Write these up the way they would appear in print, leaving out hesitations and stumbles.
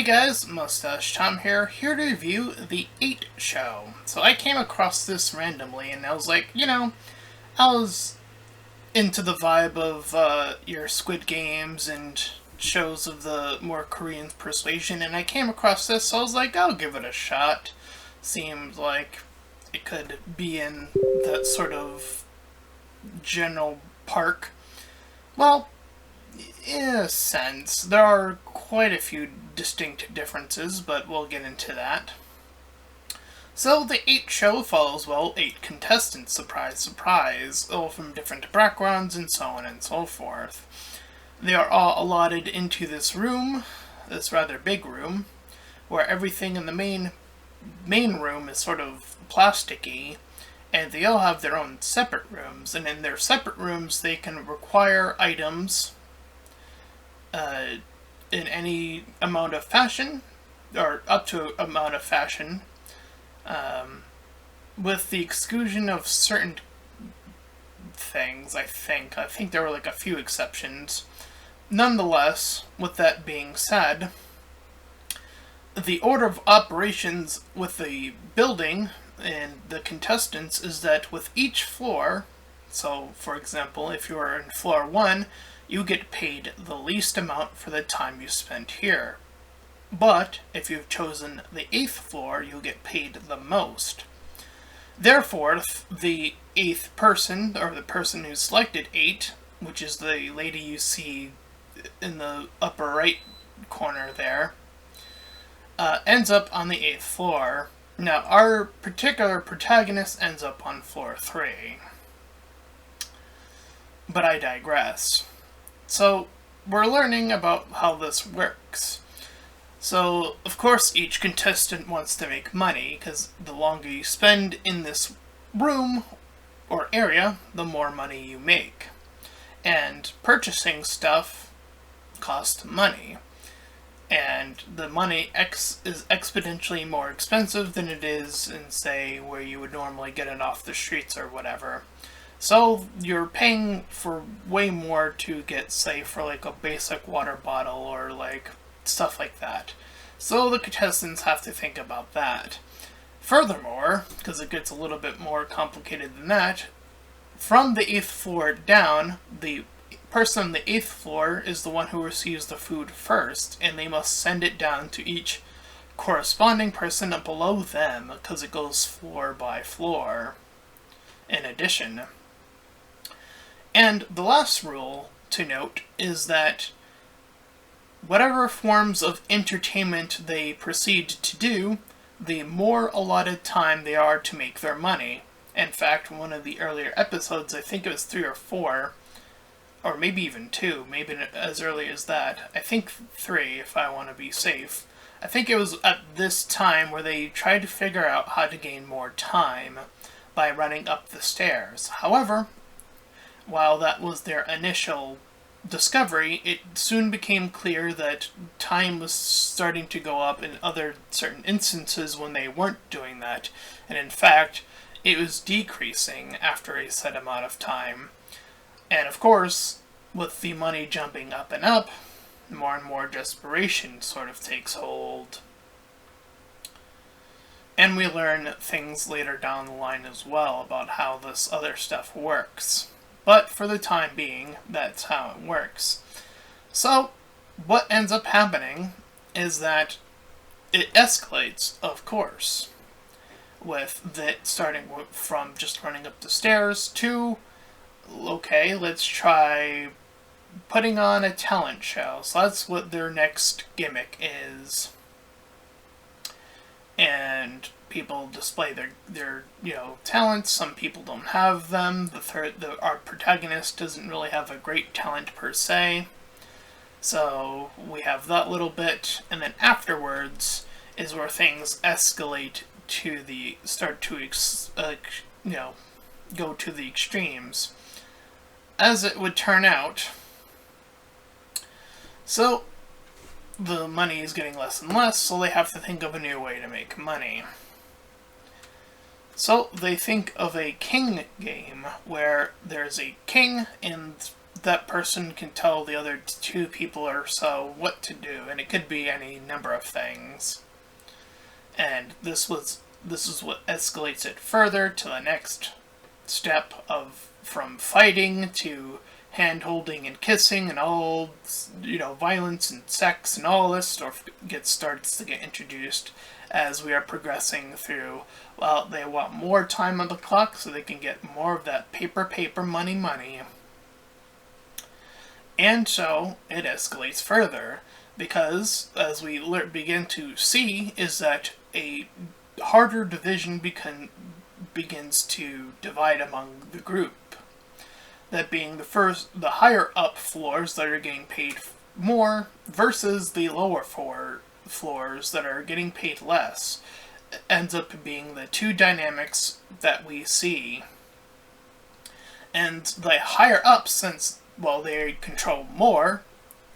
guys, Mustached Tom here to review the 8 show. So I came across this randomly and I was like, I was into the vibe of your Squid Games and shows of the more Korean persuasion, and I came across this, so I was like, I'll give it a shot. Seemed like it could be in that sort of general park. Well, in a sense, there are quite a few distinct differences, but we'll get into that. So the 8 show follows, 8 contestants, surprise, surprise, all from different backgrounds and so on and so forth. They are all allotted into this room, this rather big room, where everything in the main room is sort of plasticky, and they all have their own separate rooms, and in their separate rooms they can require items in any amount of fashion, or up to amount of fashion, with the exclusion of certain things, I think. I think there were like a few exceptions. Nonetheless, with that being said, the order of operations with the building and the contestants is that with each floor, so for example, if you are in floor 1, you get paid the least amount for the time you spent here. But if you've chosen the 8th floor, you'll get paid the most. Therefore, the 8th person, or the person who selected 8, which is the lady you see in the upper right corner there, ends up on the 8th floor. Now, our particular protagonist ends up on floor 3. But I digress. So, we're learning about how this works. So, of course, each contestant wants to make money, because the longer you spend in this room or area, the more money you make. And purchasing stuff costs money. And the money is exponentially more expensive than it is in, say, where you would normally get it off the streets or whatever. So you're paying for way more to get, say, for like a basic water bottle or like stuff like that. So the contestants have to think about that. Furthermore, because it gets a little bit more complicated than that, from the 8th floor down, the person on the 8th floor is the one who receives the food first, and they must send it down to each corresponding person below them, because it goes floor by floor, in addition. And the last rule to note is that whatever forms of entertainment they proceed to do, the more allotted time they are to make their money. In fact, one of the earlier episodes, I think it was 3 or 4, or maybe even 2, maybe as early as that. I think 3, if I want to be safe. I think it was at this time where they tried to figure out how to gain more time by running up the stairs. However, while that was their initial discovery, it soon became clear that time was starting to go up in other certain instances when they weren't doing that. And in fact, it was decreasing after a set amount of time. And of course, with the money jumping up and up, more and more desperation sort of takes hold. And we learn things later down the line as well about how this other stuff works. But for the time being, that's how it works. So, what ends up happening is that it escalates, of course, with that starting from just running up the stairs to, okay, let's try putting on a talent show. So that's what their next gimmick is. And people display their talents. Some people don't have them. Our protagonist doesn't really have a great talent per se. So we have that little bit, and then afterwards is where things escalate to go to the extremes. As it would turn out, so the money is getting less and less, so they have to think of a new way to make money. So they think of a king game, where there's a king, and that person can tell the other two people or so what to do, and it could be any number of things. And this is what escalates it further to the next step of from fighting to hand holding and kissing and all, violence and sex and all this stuff starts to get introduced as we are progressing through. Well, they want more time on the clock so they can get more of that paper, money. And so it escalates further because, as we begin to see, is that a harder division begins to divide among the group. That being the higher up floors that are getting paid more versus the lower floors that are getting paid less. It ends up being the two dynamics that we see. And the higher up, since, well, they control more,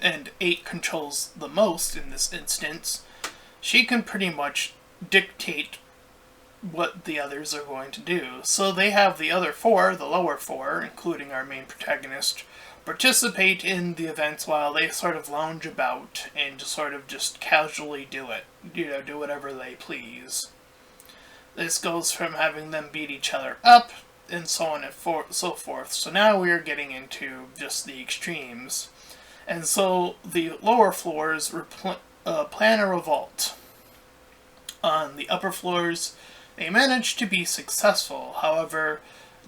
and 8 controls the most in this instance, she can pretty much dictate what the others are going to do. So they have the other 4, the lower 4, including our main protagonist, participate in the events while they sort of lounge about and sort of just casually do it. Do whatever they please. This goes from having them beat each other up and so on and so forth. So now we are getting into just the extremes. And so the lower floors plan a revolt. On the upper floors, they manage to be successful. However,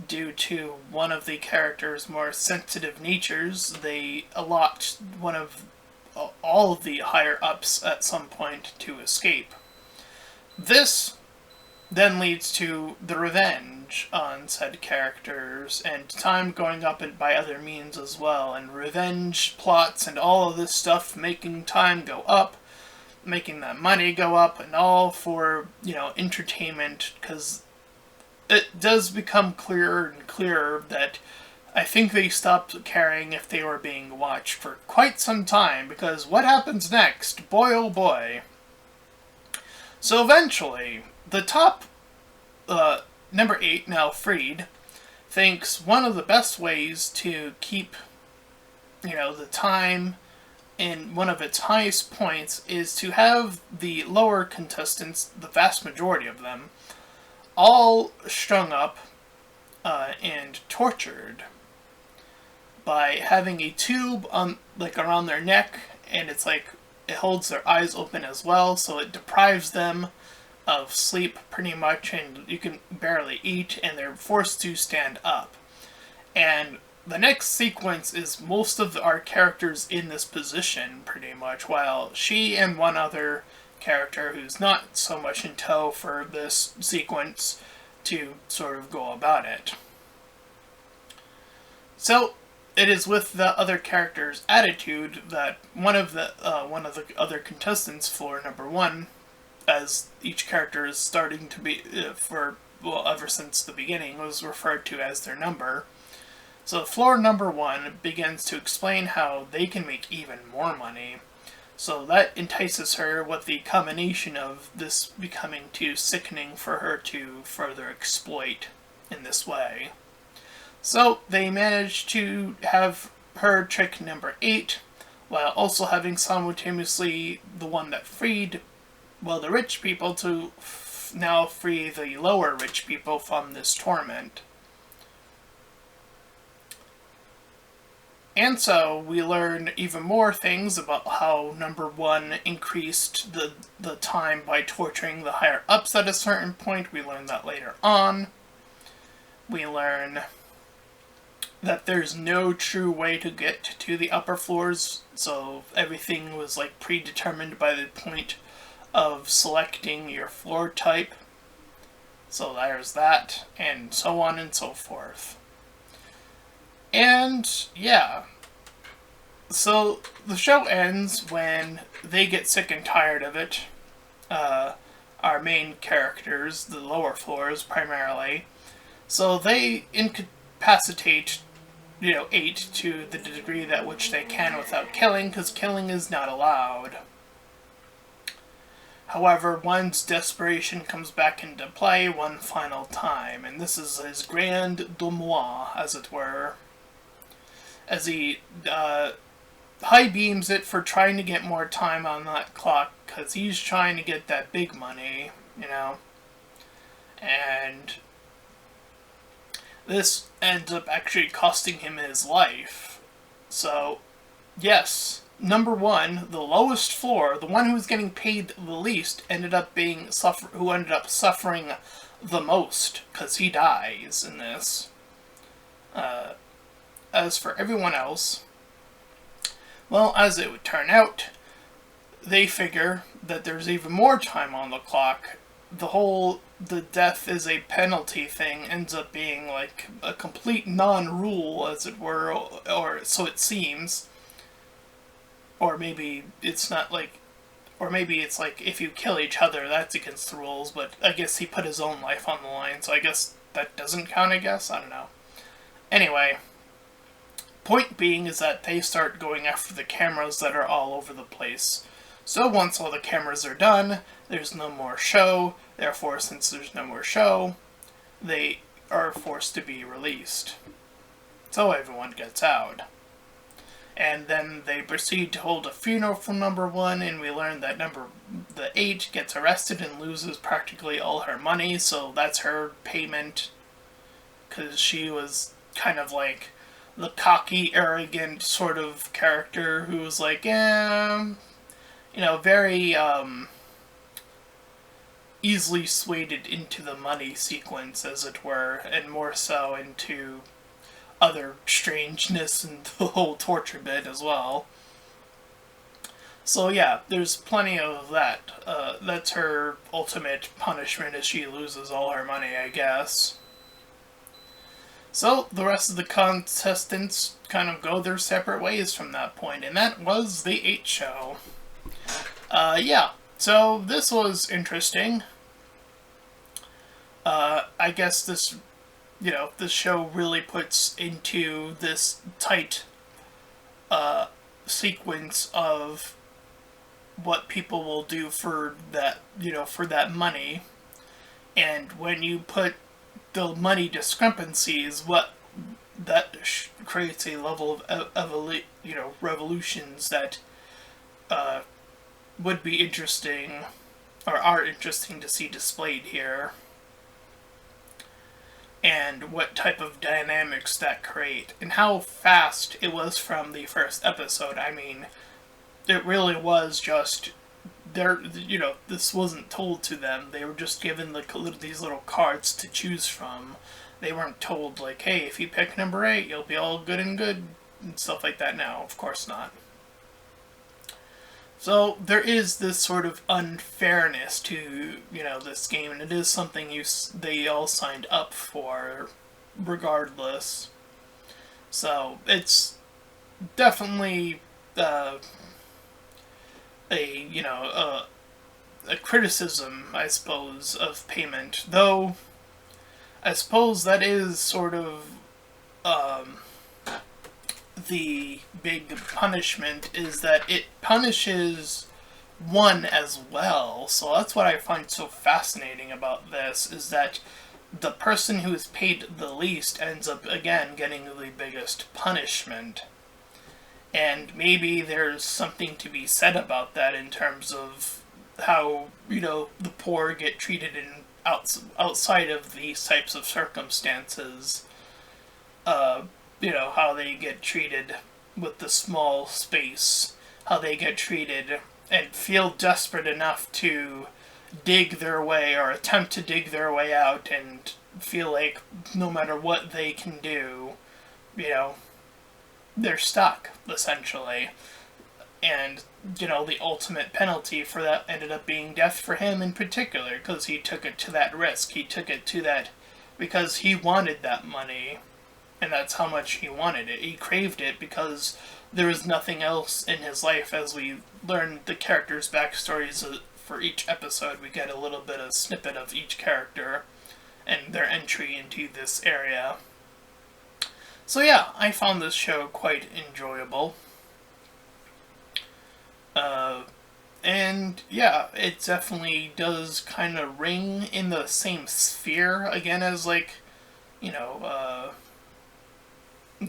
due to one of the character's more sensitive natures, they allot all of the higher ups at some point to escape. This then leads to the revenge on said characters, and time going up by other means as well, and revenge plots and all of this stuff making time go up, making that money go up, and all for, entertainment, because it does become clearer and clearer that I think they stopped caring if they were being watched for quite some time, because what happens next? Boy oh boy. So eventually, the top, number 8, now freed, thinks one of the best ways to keep, the time in one of its highest points is to have the lower contestants, the vast majority of them, all strung up and tortured by having a tube around their neck, and it holds their eyes open as well, so it deprives them of sleep pretty much, and you can barely eat, and they're forced to stand up. And the next sequence is most of our characters in this position, pretty much, while she and one other character who's not so much in tow for this sequence to sort of go about it. So, it is with the other character's attitude that one of the other contestants, floor number 1, as each character is starting to be, ever since the beginning, was referred to as their number. So floor number 1 begins to explain how they can make even more money. So that entices her with the combination of this becoming too sickening for her to further exploit in this way. So they manage to have her trick number 8, while also having simultaneously the one that freed, the rich people to now free the lower rich people from this torment. And so we learn even more things about how number 1 increased the time by torturing the higher ups at a certain point. We learn that later on. We learn that there's no true way to get to the upper floors, so everything was predetermined by the point of selecting your floor type. So there's that, and so on and so forth. And, yeah. So, the show ends when they get sick and tired of it. Our main characters, the lower floors primarily. So they incapacitate, 8 to the degree that which they can without killing, because killing is not allowed. However, one's desperation comes back into play one final time, and this is his grand denouement, as it were. as he high beams it for trying to get more time on that clock because he's trying to get that big money, you know. And this ends up actually costing him his life. So, yes, number one, the lowest floor, the one who was getting paid the least, ended up suffering the most because he dies in this. As for everyone else, well, as it would turn out, they figure that there's even more time on the clock. The death is a penalty thing ends up being like a complete non-rule, as it were, or so it seems. Or maybe it's not like, or maybe it's like if you kill each other, that's against the rules, but I guess he put his own life on the line, so I guess that doesn't count, I guess? I don't know. Anyway, point being is that they start going after the cameras that are all over the place. So once all the cameras are done, there's no more show. Therefore, since there's no more show, they are forced to be released. So everyone gets out. And then they proceed to hold a funeral for number one, and we learn that the 8 gets arrested and loses practically all her money, so that's her payment. Because she was kind of like the cocky, arrogant sort of character who was like, very easily swayed into the money sequence, as it were, and more so into other strangeness and the whole torture bit as well. So yeah, there's plenty of that. That's her ultimate punishment as she loses all her money, I guess. So the rest of the contestants kind of go their separate ways from that point, and that was the 8 show. So this was interesting. I guess this show really puts into this tight sequence of what people will do for that money. And when you put the money discrepancies, creates a level of revolutions that would be interesting, or are interesting to see displayed here. And what type of dynamics that create, and how fast it was from the first episode. I mean, it really was just this wasn't told to them. They were just given these little cards to choose from. They weren't told like, hey, if you pick number 8, you'll be all good and stuff like that. Now, of course not. So there is this sort of unfairness to this game, and it is something they all signed up for, regardless. So it's definitely a criticism, I suppose, of payment. Though I suppose that is sort of the big punishment, is that it punishes one as well. So that's what I find so fascinating about this, is that the person who is paid the least ends up again getting the biggest punishment. And maybe there's something to be said about that in terms of how the poor get treated outside of these types of circumstances. How they get treated with the small space, how they get treated and feel desperate enough to dig their way or attempt to dig their way out, and feel like no matter what they can do, they're stuck, essentially. And, the ultimate penalty for that ended up being death for him in particular, because he took it to that risk. He took it to that because he wanted that money. And that's how much he wanted it. He craved it because there was nothing else in his life. As we learn the characters' backstories for each episode, we get a little bit of snippet of each character and their entry into this area. So yeah, I found this show quite enjoyable. And yeah, it definitely does kind of ring in the same sphere again as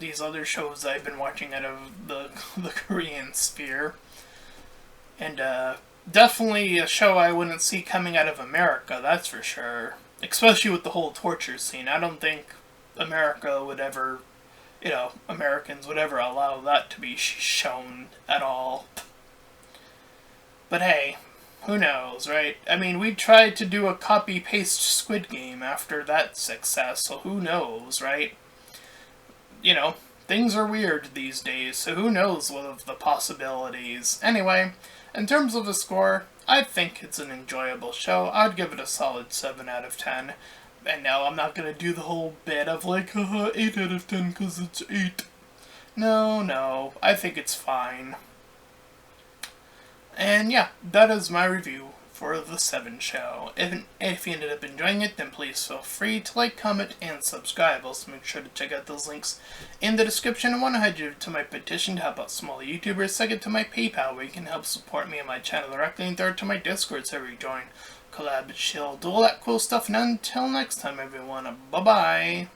these other shows I've been watching out of the Korean sphere. And definitely a show I wouldn't see coming out of America, that's for sure. Especially with the whole torture scene. I don't think America would ever, Americans would ever allow that to be shown at all. But hey, who knows, right? I mean, we tried to do a copy-paste Squid Game after that success, so who knows, right? Things are weird these days, so who knows what of the possibilities. Anyway, in terms of a score, I think it's an enjoyable show. I'd give it a solid 7 out of 10. And no, I'm not gonna do the whole bit of like, haha, 8 out of 10 because it's 8. No, I think it's fine. And yeah, that is my review for The 7 Show. If you ended up enjoying it, then please feel free to like, comment, and subscribe. Also make sure to check out those links in the description. I want to head you to my petition to help out small YouTubers, second to my PayPal where you can help support me and my channel directly, and third to my Discord server you join, collab, chill, do all that cool stuff, and until next time everyone, bye bye.